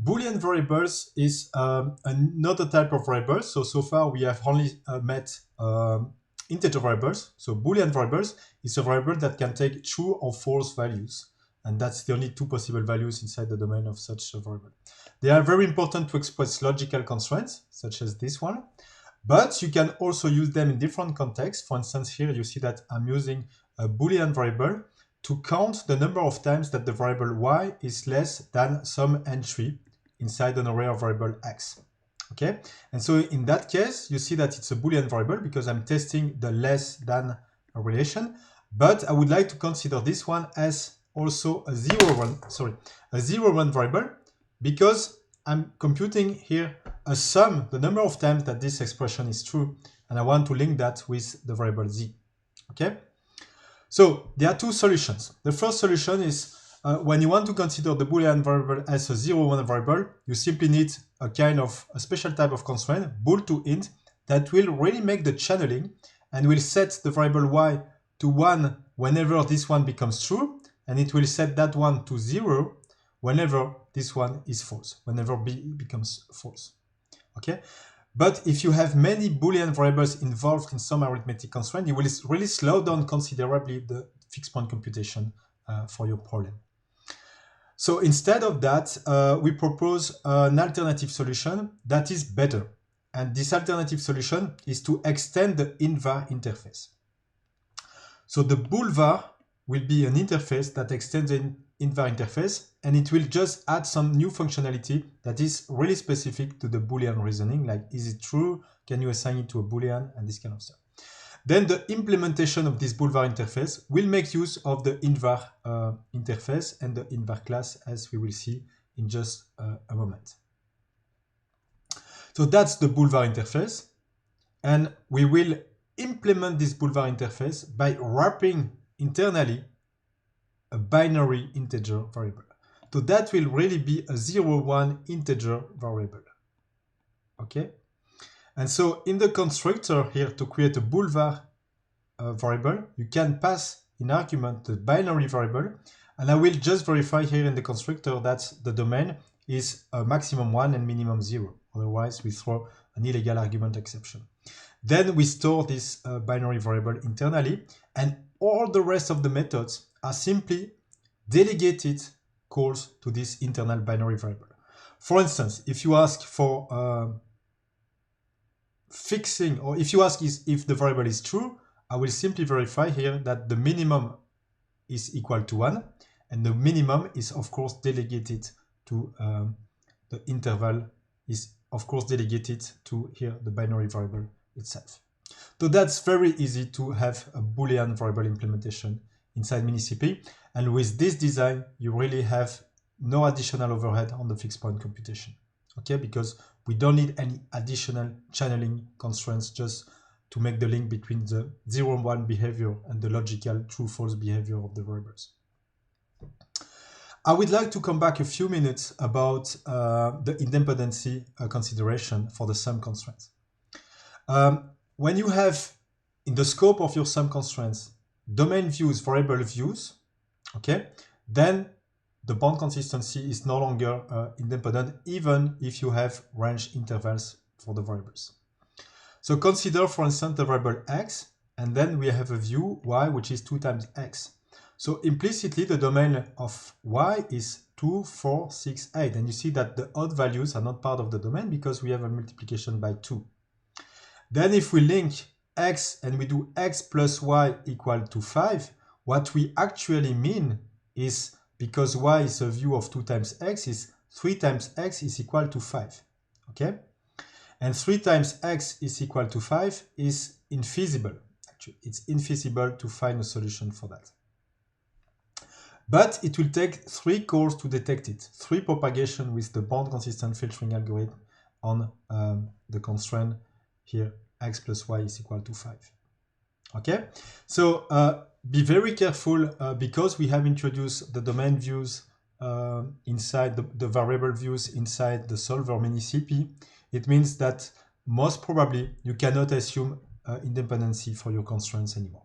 Boolean variables is another type of variables. So far we have only met integer variables. So Boolean variables is a variable that can take true or false values. And that's the only two possible values inside the domain of such a variable. They are very important to express logical constraints, such as this one. But you can also use them in different contexts. For instance, here you see that I'm using a Boolean variable to count the number of times that the variable y is less than some entry inside an array of variable x. Okay, and so in that case, you see that it's a Boolean variable because I'm testing the less than relation, but I would like to consider this one as also a 0,1 variable because I'm computing here a sum, the number of times that this expression is true, and I want to link that with the variable z. Okay, so there are two solutions. The first solution is when you want to consider the Boolean variable as a 0,1 variable, you simply need a kind of a special type of constraint, bool to int, that will really make the channeling and will set the variable y to 1 whenever this one becomes true, and it will set that one to 0 whenever this one is false, whenever b becomes false. Okay, but if you have many Boolean variables involved in some arithmetic constraint, you will really slow down considerably the fixed point computation for your problem. So instead of that, we propose an alternative solution that is better. And this alternative solution is to extend the invar interface. So the boolvar will be an interface that extends the invar interface, and it will just add some new functionality that is really specific to the Boolean reasoning, like is it true, can you assign it to a Boolean, and this kind of stuff. Then the implementation of this boolvar interface will make use of the invar interface and the invar class, as we will see in just a moment. So that's the boolvar interface, and we will implement this boolvar interface by wrapping internally a binary integer variable. So that will really be a 0,1 integer variable. Okay, and so in the constructor here, to create a boolvar variable, you can pass in argument the binary variable, and I will just verify here in the constructor that the domain is a maximum 1 and minimum 0. Otherwise, we throw an illegal argument exception. Then we store this binary variable internally, and all the rest of the methods are simply delegated calls to this internal binary variable. For instance, if you ask for fixing, or if you ask if the variable is true, I will simply verify here that the minimum is equal to 1, and the minimum is of course delegated to the interval is of course delegated to here the binary variable itself. So that's very easy to have a Boolean variable implementation inside MiniCP, and with this design you really have no additional overhead on the fixed point computation. Okay, because we don't need any additional channeling constraints just to make the link between the 0,1 behavior and the logical true-false behavior of the variables. I would like to come back a few minutes about the independency consideration for the sum constraints. When you have in the scope of your sum constraints domain views, variable views, okay, then the bound consistency is no longer independent, even if you have range intervals for the variables. So consider, for instance, the variable x, and then we have a view y, which is 2 times x. So implicitly, the domain of y is 2, 4, 6, 8. And you see that the odd values are not part of the domain because we have a multiplication by 2. Then if we link x and we do x plus y equal to 5, what we actually mean is, because y is a view of 2 times x, is 3 times x is equal to 5. Okay? And 3 times x is equal to 5 is infeasible. Actually, it's infeasible to find a solution for that. But it will take 3 calls to detect it, 3 propagation with the bound consistent filtering algorithm on the constraint here, x plus y is equal to 5. Okay, so be very careful because we have introduced the domain views inside the variable views inside the solver MiniCP. It means that most probably you cannot assume independency for your constraints anymore.